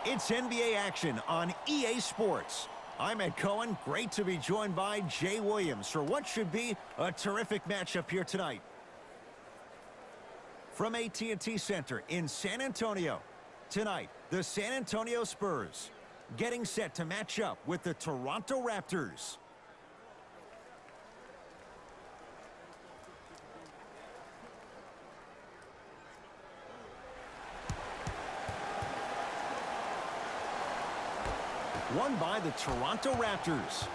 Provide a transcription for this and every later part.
It's NBA action on EA Sports. I'm Ed Cohen. Great to be joined by Jay Williams for what should be a terrific matchup here tonight. From AT&T Center in San Antonio, tonight, the San Antonio Spurs getting set to match up with the Toronto Raptors. Won by the Toronto Raptors.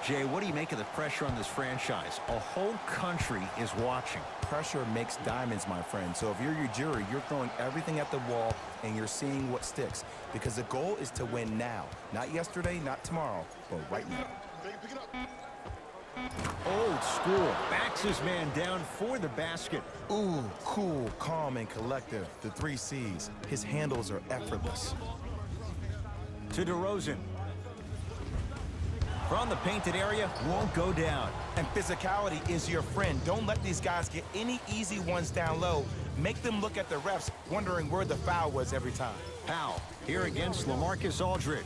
Jay, what do you make of the pressure on this franchise? A whole country is watching. Pressure makes diamonds, my friend. So if you're your jury, you're throwing everything at the wall and you're seeing what sticks. Because the goal is to win now. Not yesterday, not tomorrow, but right now. Pick it up. Old school. Backs his man down for the basket. Ooh, cool, calm, and collective. The 3 C's. His handles are effortless. To DeRozan. From the painted area, won't go down. And physicality is your friend. Don't let these guys get any easy ones down low. Make them look at the refs, wondering where the foul was every time. Powell here against LaMarcus Aldridge.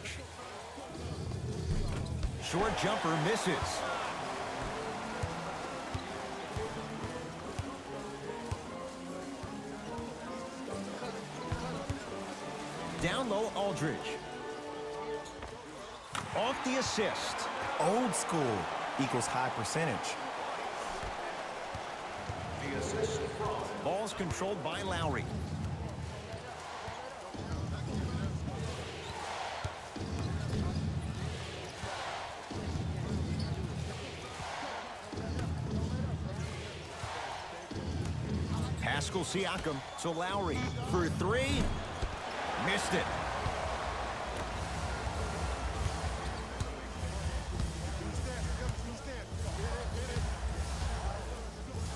Short jumper misses. Down low, Aldridge. Off the assist. Old school equals high percentage. The assist from. Ball's controlled by Lowry. Pascal Siakam to Lowry for 3. Missed it.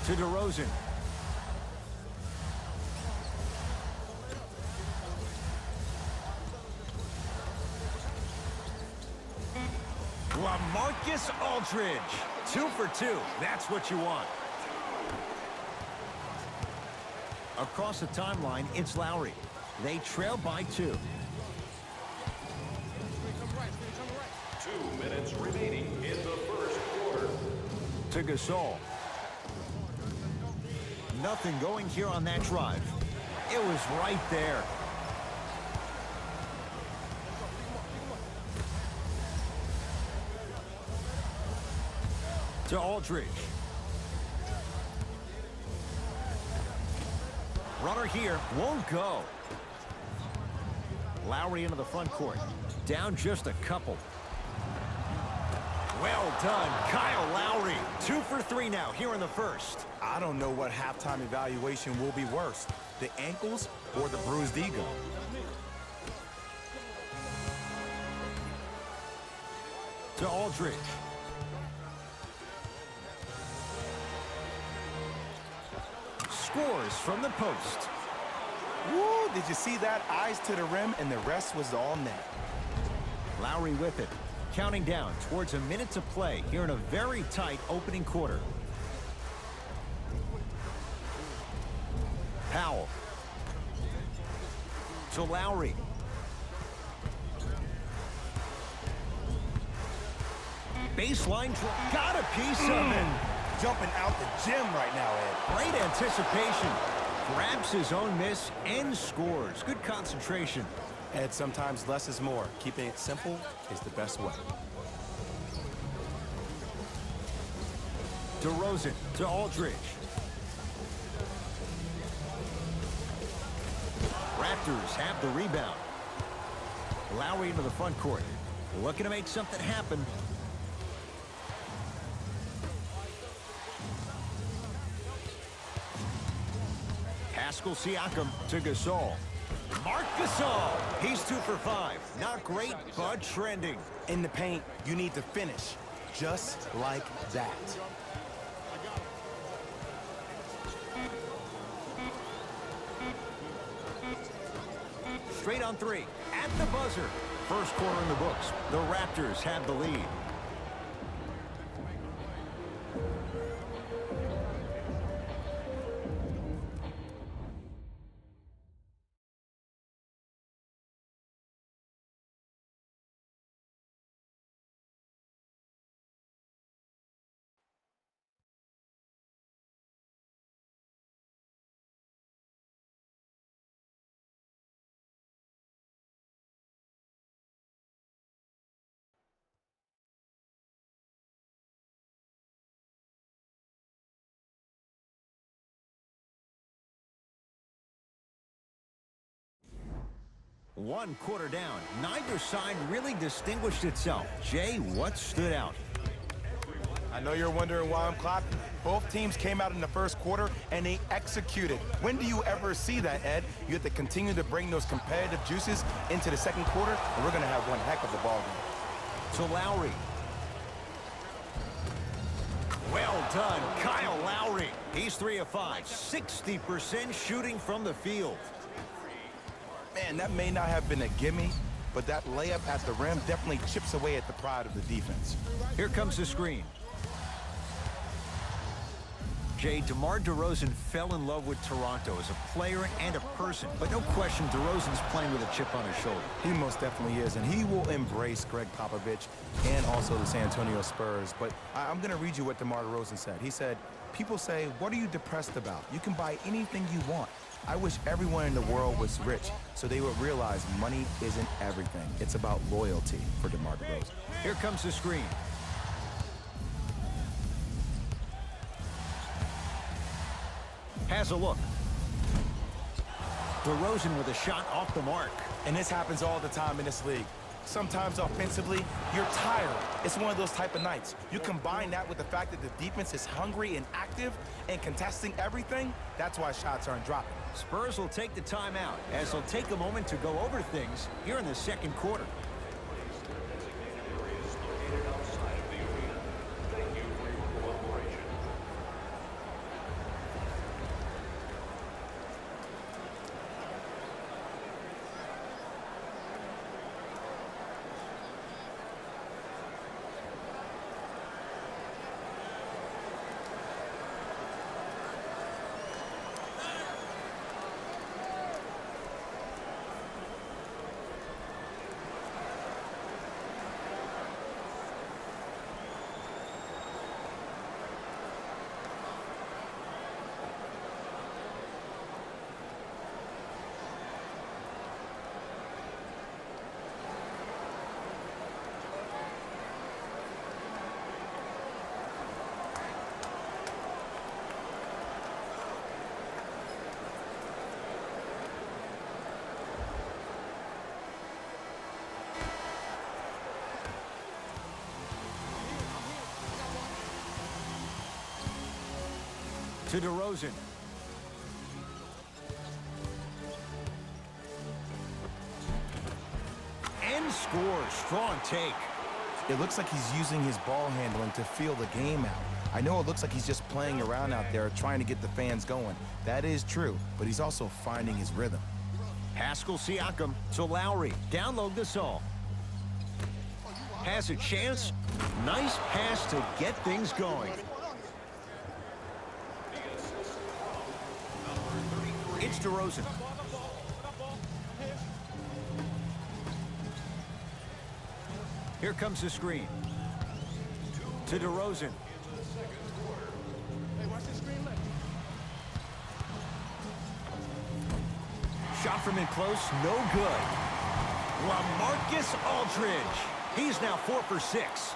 To DeRozan. LaMarcus Aldridge. 2 for 2. That's what you want. Across the timeline, it's Lowry. They trail by 2. 2 minutes remaining in the first quarter. To Gasol. Nothing going here on that drive. It was right there. To Aldridge. Runner here, won't go. Lowry into the front court. Down just a couple. Well done, Kyle Lowry. 2 for 3 now here in the first. I don't know what halftime evaluation will be worse, the ankles or the bruised ego. To Aldridge. Scores from the post. Woo, did you see that? Eyes to the rim, and the rest was all net. Lowry with it. Counting down towards a minute to play here in a very tight opening quarter. Powell. To Lowry. Baseline draw. Got a piece of it. Jumping out the gym right now, Ed. Great anticipation. Grabs his own miss and scores. Good concentration. Ed, sometimes less is more. Keeping it simple is the best way. DeRozan to Aldridge. Raptors have the rebound. Lowry into the front court. Looking to make something happen. Pascal Siakam to Gasol. Marc Gasol. He's 2 for 5. Not great, but trending. In the paint, you need to finish. Just like that. Straight on 3. At the buzzer. First quarter in the books. The Raptors have the lead. One quarter down. Neither side really distinguished itself. Jay, what stood out? I know you're wondering why I'm clapping. Both teams came out in the first quarter, and they executed. When do you ever see that, Ed? You have to continue to bring those competitive juices into the second quarter, and we're going to have one heck of a ball game. To Lowry. Well done, Kyle Lowry. He's 3 of 5, 60% shooting from the field. Man, that may not have been a gimme, but that layup at the rim definitely chips away at the pride of the defense. Here comes the screen. Jay, DeMar DeRozan fell in love with Toronto as a player and a person, but no question DeRozan's playing with a chip on his shoulder. He most definitely is, and he will embrace Greg Popovich and also the San Antonio Spurs. But I'm going to read you what DeMar DeRozan said. He said, "People say, what are you depressed about? You can buy anything you want. I wish everyone in the world was rich so they would realize money isn't everything. It's about loyalty," for DeMar DeRozan. Here comes the screen. Has a look. DeRozan with a shot off the mark. And this happens all the time in this league. Sometimes offensively, you're tired. It's one of those type of nights. You combine that with the fact that the defense is hungry and active and contesting everything, that's why shots aren't dropping. Spurs will take the timeout as they'll take a moment to go over things here in the second quarter. To DeRozan. And scores. Strong take. It looks like he's using his ball handling to feel the game out. I know it looks like he's just playing around out there trying to get the fans going. That is true, but he's also finding his rhythm. Pascal Siakam to Lowry. Download this all. Has a chance. Nice pass to get things going. It's DeRozan. Here comes the screen. To DeRozan. Shot from in close, no good. LaMarcus Aldridge. He's now 4 for 6.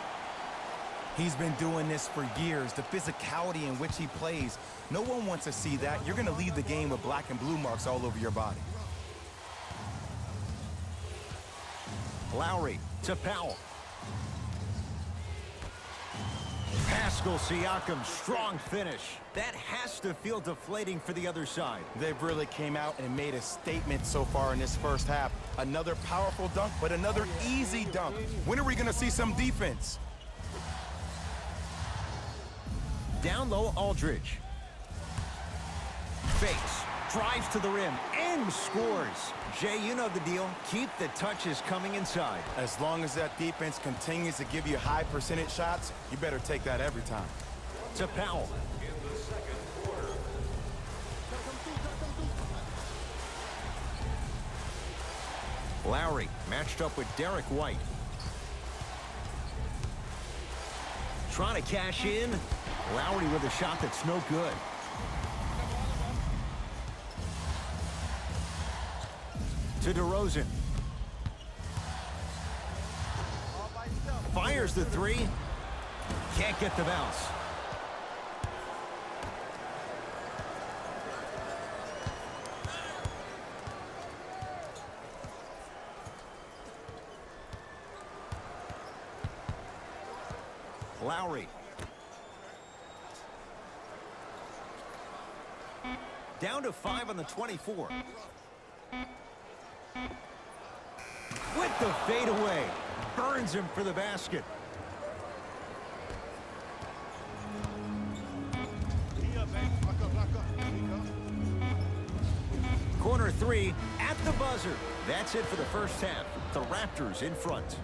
He's been doing this for years, the physicality in which he plays. No one wants to see that. You're going to leave the game with black and blue marks all over your body. Lowry to Powell. Pascal Siakam, strong finish. That has to feel deflating for the other side. They've really came out and made a statement so far in this first half. Another powerful dunk, but another easy dunk. When are we going to see some defense? Down low, Aldridge. Fakes, drives to the rim, and scores. Jay, you know the deal. Keep the touches coming inside. As long as that defense continues to give you high percentage shots, you better take that every time. To Powell. In the second quarter. Lowry matched up with Derek White. Trying to cash in. Lowry with a shot that's no good. To DeRozan. Fires the three. Can't get the bounce. Lowry. Down to 5 on the 24. With the fadeaway. Burns him for the basket. Corner three at the buzzer. That's it for the first half. The Raptors in front.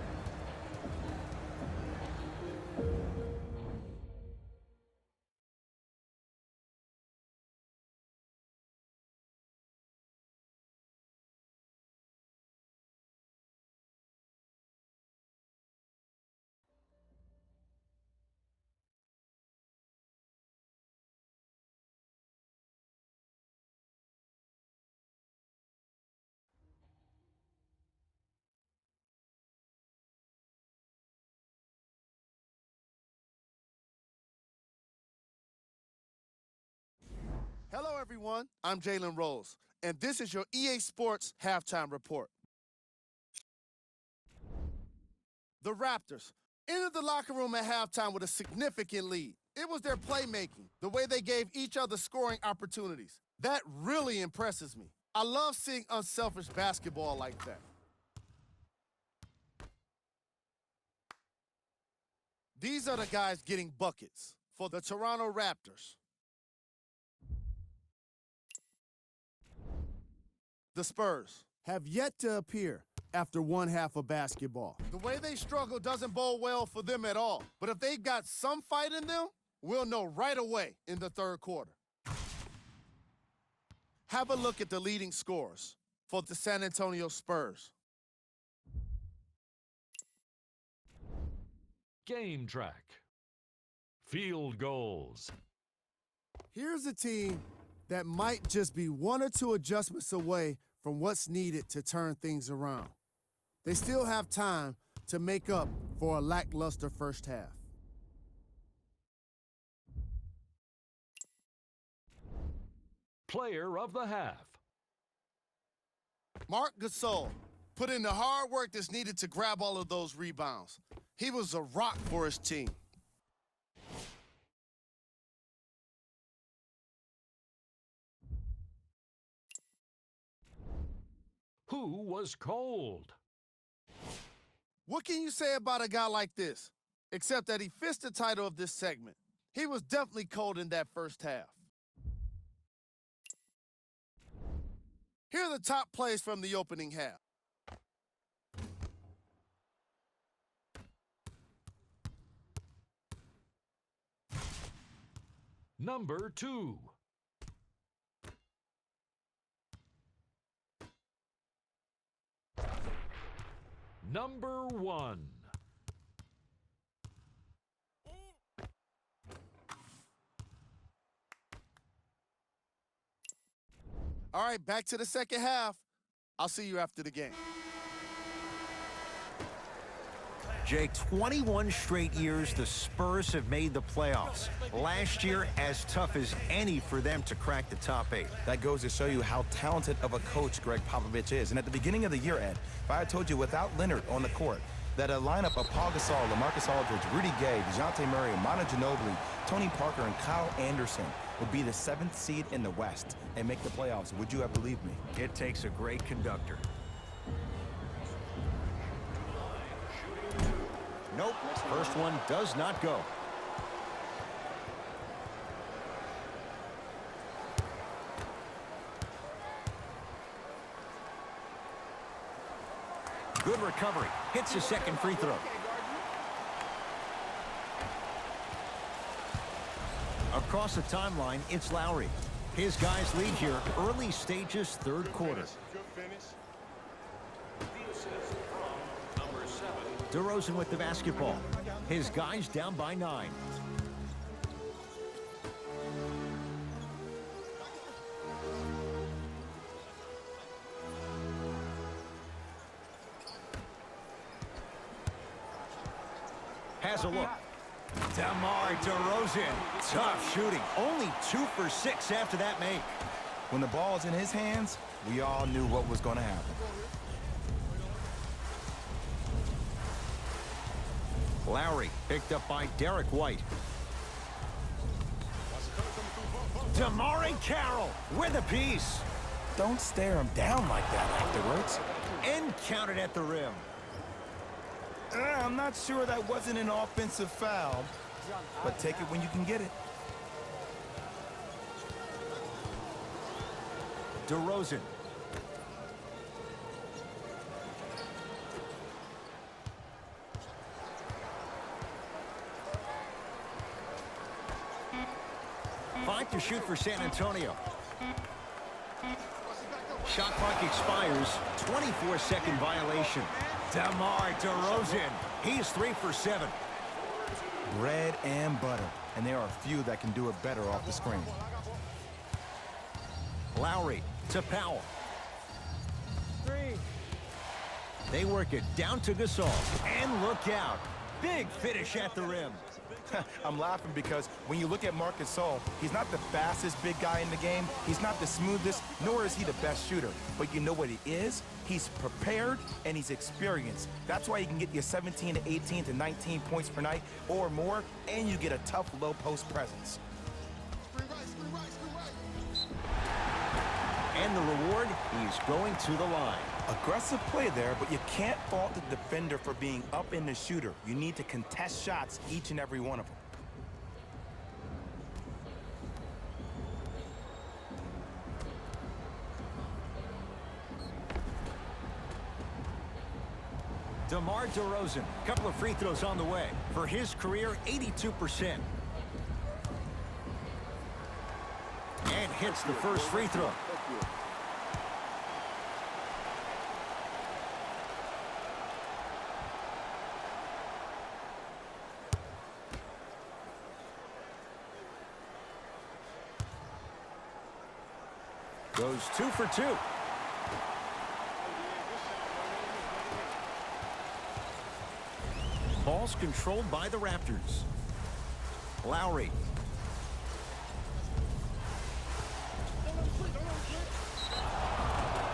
Hello, everyone. I'm Jalen Rose, and this is your EA Sports Halftime Report. The Raptors entered the locker room at halftime with a significant lead. It was their playmaking, the way they gave each other scoring opportunities. That really impresses me. I love seeing unselfish basketball like that. These are the guys getting buckets for the Toronto Raptors. The Spurs have yet to appear after one half of basketball. The way they struggle doesn't bode well for them at all. But if they've got some fight in them, we'll know right away in the third quarter. Have a look at the leading scorers for the San Antonio Spurs. Game track. Field goals. Here's a team that might just be one or two adjustments away from what's needed to turn things around. They still have time to make up for a lackluster first half. Player of the half. Marc Gasol put in the hard work that's needed to grab all of those rebounds. He was a rock for his team. Who was cold? What can you say about a guy like this? Except that he fits the title of this segment. He was definitely cold in that first half. Here are the top plays from the opening half. Number 2. Number 1. All right, back to the second half. I'll see you after the game. Jake, 21 straight years the Spurs have made the playoffs. Last year, as tough as any for them to crack the top 8. That goes to show you how talented of a coach Greg Popovich is. And at the beginning of the year, Ed, if I had told you without Leonard on the court, that a lineup of Paul Gasol, LaMarcus Aldridge, Rudy Gay, DeJounte Murray, Manu Ginobili, Tony Parker, and Kyle Anderson would be the 7th seed in the West and make the playoffs, would you have believed me? It takes a great conductor. Nope, first one does not go. Good recovery. Hits his second free throw. Across the timeline, it's Lowry. His guys lead here, early stages, third quarter. DeRozan with the basketball. His guys down by 9. Has a look. DeMar DeRozan. Tough shooting. Only 2 for 6 after that make. When the ball is in his hands, we all knew what was going to happen. Lowry picked up by Derek White. Damari Carroll with a piece. Don't stare him down like that afterwards. And counted at the rim. I'm not sure that wasn't an offensive foul, but take it when you can get it. DeRozan. Five to shoot for San Antonio. Shot clock expires. 24-second violation. DeMar DeRozan. He's 3 for 7. Bread and butter, and there are a few that can do it better off the screen. Lowry to Powell. They work it down to Gasol. And look out. Big finish at the rim. I'm laughing because when you look at Marc Gasol, he's not the fastest big guy in the game. He's not the smoothest, nor is he the best shooter. But you know what he is? He's prepared and he's experienced. That's why he can get you 17 to 18 to 19 points per night or more, and you get a tough low post presence. And the reward, he's going to the line. Aggressive play there, but you can't fault the defender for being up in the shooter. You need to contest shots, each and every one of them. DeMar DeRozan, couple of free throws on the way. For his career, 82%. And hits the first free throw. Goes 2 for 2. Ball's controlled by the Raptors. Lowry.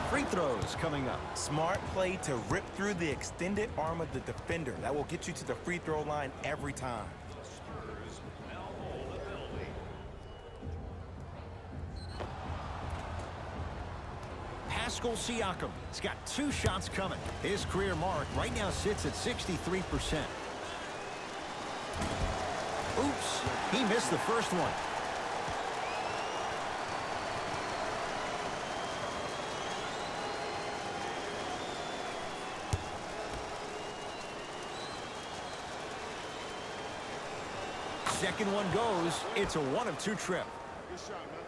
Free throws coming up. Smart play to rip through the extended arm of the defender. That will get you to the free throw line every time. Pascal Siakam. He's got 2 shots coming. His career mark right now sits at 63%. Oops, he missed the first one. Second one goes. It's a 1 of 2 trip. Good shot, man.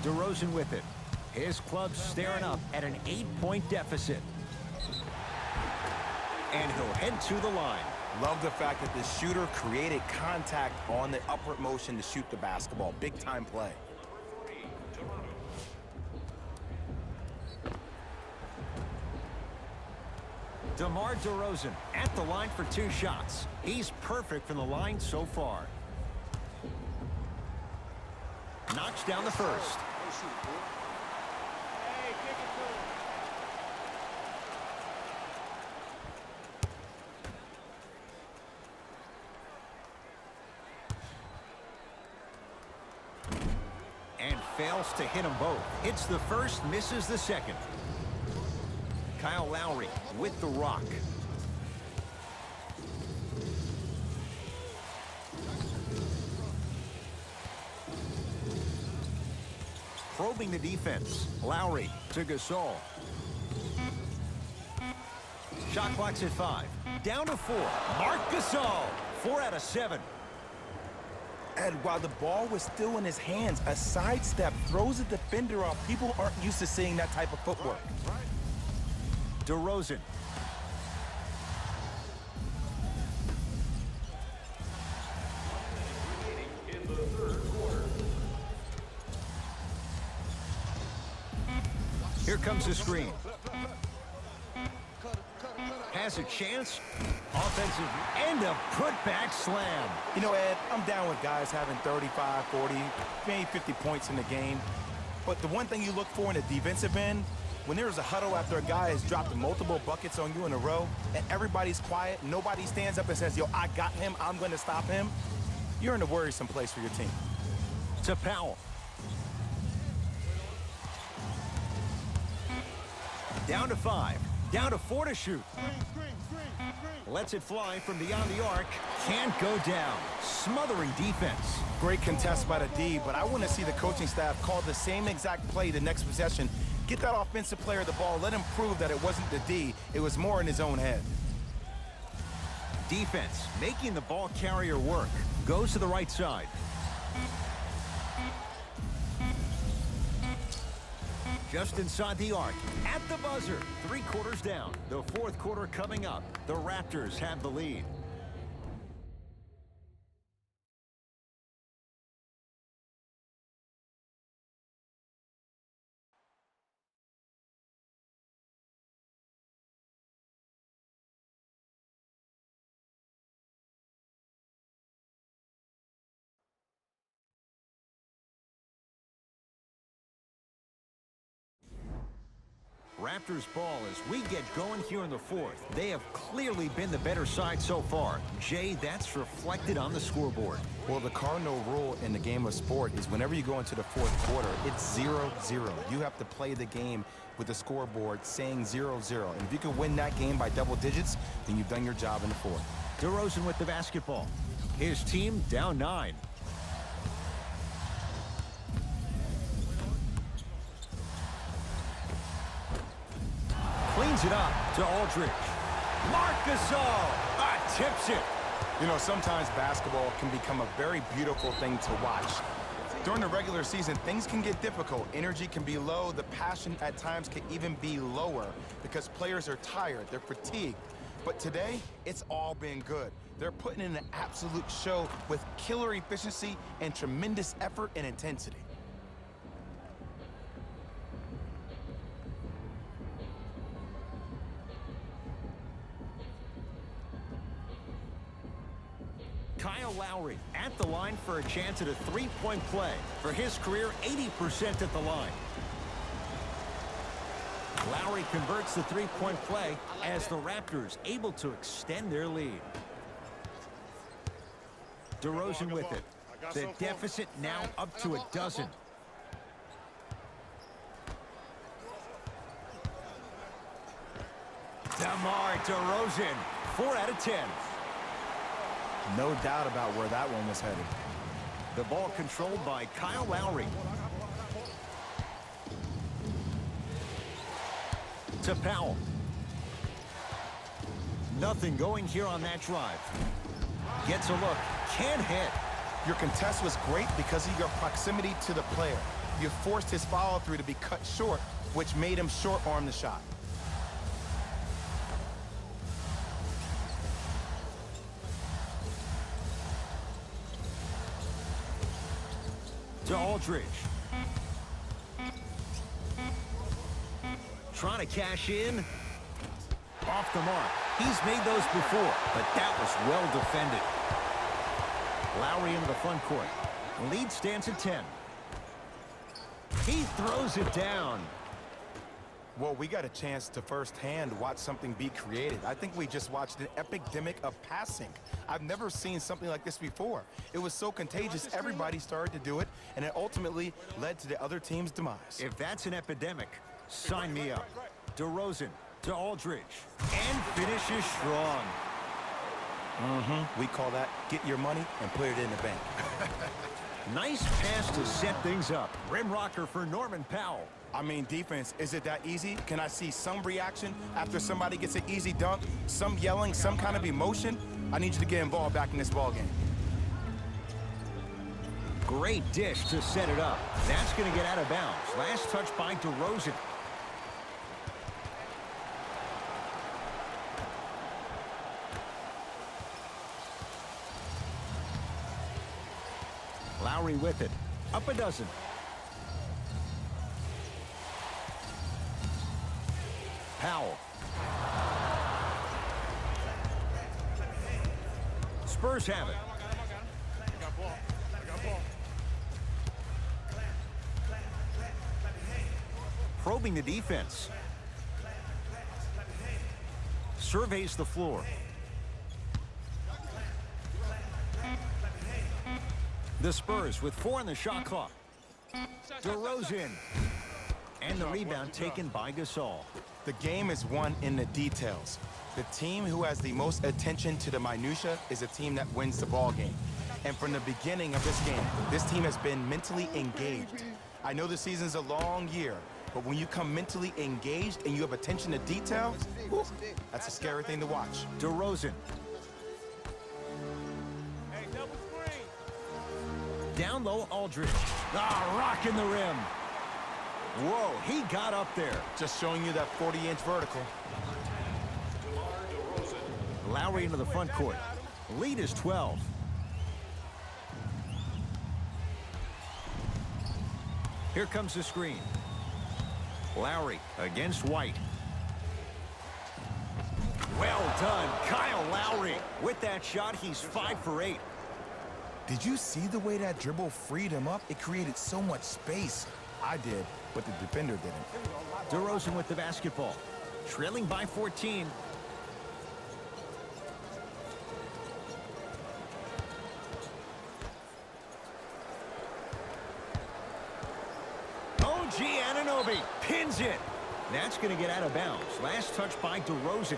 DeRozan with it. His club's staring up at an 8-point deficit. And he'll head to the line. Love the fact that the shooter created contact on the upward motion to shoot the basketball. Big time play. DeMar DeRozan at the line for 2 shots. He's perfect from the line so far. Knocks down the first. And fails to hit them both. Hits the first, misses the second. Kyle Lowry with the rock. Probing the defense. Lowry to Gasol. Shot clock's at 5. Down to 4. Marc Gasol. 4 out of 7. And while the ball was still in his hands, a sidestep throws a defender off. People aren't used to seeing that type of footwork. DeRozan. Here comes the screen. Has a chance. Offensive and a putback slam. You know, Ed, I'm down with guys having 35, 40, maybe 50 points in the game. But the one thing you look for in a defensive end When there's a huddle after a guy has dropped multiple buckets on you in a row, and everybody's quiet, nobody stands up and says, yo, I got him, I'm going to stop him, you're in a worrisome place for your team. To Powell. Down to 5. Down to 4 to shoot. Lets it fly from beyond the arc. Can't go down. Smothering defense. Great contest by the D, but I want to see the coaching staff call the same exact play the next possession. Get that offensive player the ball. Let him prove that it wasn't the D. It was more in his own head. Defense making the ball carrier work. Goes to the right side. Just inside the arc, at the buzzer, 3 quarters down. The 4th quarter coming up. The Raptors have the lead. Raptors ball as we get going here in the 4th. They have clearly been the better side so far. Jay, that's reflected on the scoreboard. Well, the cardinal rule in the game of sport is whenever you go into the 4th quarter, it's 0-0. You have to play the game with the scoreboard saying 0-0. And if you can win that game by double digits, then you've done your job in the 4th. DeRozan with the basketball. His team down 9. Cleans it up to Aldridge. Marc Gasol tips it. You know, sometimes basketball can become a very beautiful thing to watch. During the regular season, things can get difficult. Energy can be low. The passion at times can even be lower because players are tired. They're fatigued. But today, it's all been good. They're putting in an absolute show with killer efficiency and tremendous effort and intensity. Kyle Lowry at the line for a chance at a 3-point play. For his career, 80% at the line. Lowry converts the 3-point play as the Raptors able to extend their lead. DeRozan with it. The deficit now up to a dozen. DeMar DeRozan, 4 out of 10. No doubt about where that one was headed. The ball controlled by Kyle Lowry. To Powell. Nothing going here on that drive. Gets a look. Can't hit. Your contest was great because of your proximity to the player. You forced his follow-through to be cut short, which made him short-arm the shot. To Aldridge. Trying to cash in. Off the mark. He's made those before, but that was well defended. Lowry into the front court. Lead stands at 10. He throws it down. Well, we got a chance to firsthand watch something be created. I think we just watched an epidemic of passing. I've never seen something like this before. It was so contagious, everybody started to do it, and it ultimately led to the other team's demise. If that's an epidemic, sign me up. DeRozan to Aldridge. And finishes strong. We call that get your money and put it in the bank. Nice pass to set things up. Rim rocker for Norman Powell. I mean, defense, is it that easy? Can I see some reaction after somebody gets an easy dunk? Some yelling, some kind of emotion? I need you to get involved back in this ballgame. Great dish to set it up. That's going to get out of bounds. Last touch by DeRozan. Lowry with it. Up a dozen. Powell. Spurs have it. Probing the defense. surveys the floor. The Spurs with 4 on the shot clock. DeRozan. And the rebound taken by Gasol. The game is won in the details. The team who has the most attention to the minutia is a team that wins the ball game. And from the beginning of this game, this team has been mentally engaged. I know the season's a long year, but when you come mentally engaged and you have attention to detail, whew, that's a scary thing to watch. DeRozan. Down low, Aldridge. Rocking the rim. Whoa, he got up there. Just showing you that 40-inch vertical. Lowry into the front court. Lead is 12. Here comes the screen. Lowry against White. Well done, Kyle Lowry. With that shot, he's 5 for 8. Did you see the way that dribble freed him up? It created so much space. I did, but the defender didn't. DeRozan with the basketball. Trailing by 14. OG Anunoby pins it. That's going to get out of bounds. Last touch by DeRozan.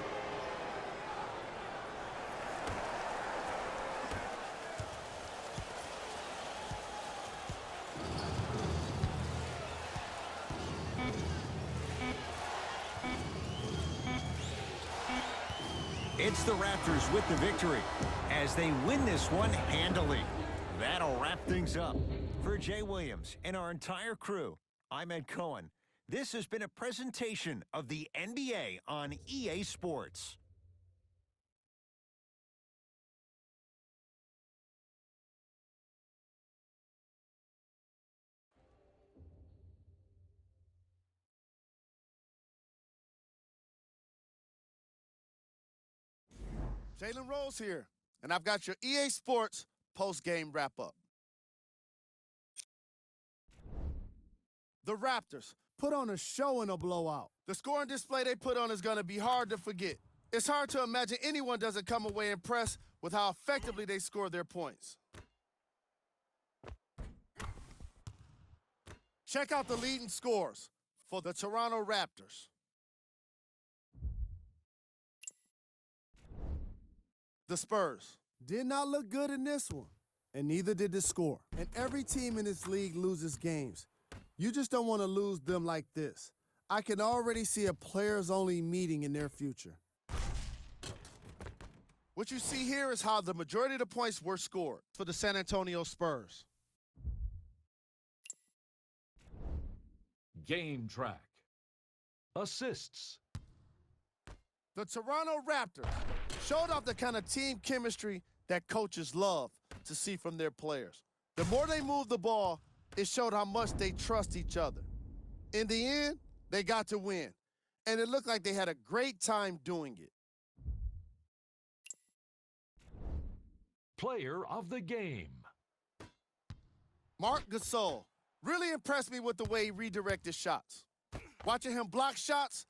It's the Raptors with the victory as they win this one handily. That'll wrap things up. For Jay Williams and our entire crew, I'm Ed Cohen. This has been a presentation of the NBA on EA Sports. Jalen Rose here, and I've got your EA Sports post-game wrap-up. The Raptors put on a show in a blowout. The scoring display they put on is going to be hard to forget. It's hard to imagine anyone doesn't come away impressed with how effectively they scored their points. Check out the leading scores for the Toronto Raptors. The Spurs did not look good in this one, and neither did the score. And every team in this league loses games. You just don't want to lose them like this. I can already see a players-only meeting in their future. What you see here is how the majority of the points were scored for the San Antonio Spurs. Game track. Assists. The Toronto Raptors showed off the kind of team chemistry that coaches love to see from their players. The more they moved the ball, it showed how much they trust each other. In the end, they got to win, and it looked like they had a great time doing it. Player of the game. Marc Gasol really impressed me with the way he redirected shots. Watching him block shots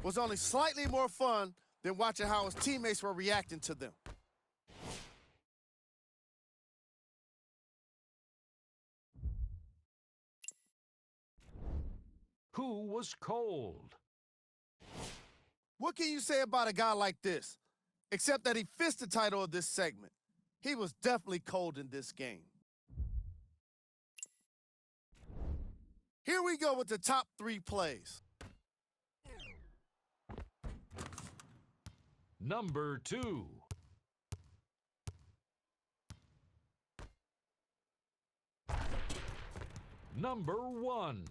was only slightly more fun than watching how his teammates were reacting to them. Who was cold? What can you say about a guy like this? Except that he fits the title of this segment. He was definitely cold in this game. Here we go with the top 3 plays. Number 2. Number 1.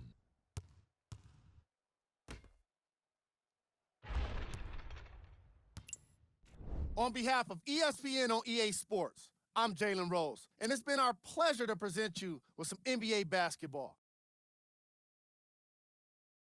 On behalf of ESPN on EA Sports, I'm Jalen Rose, and it's been our pleasure to present you with some NBA basketball.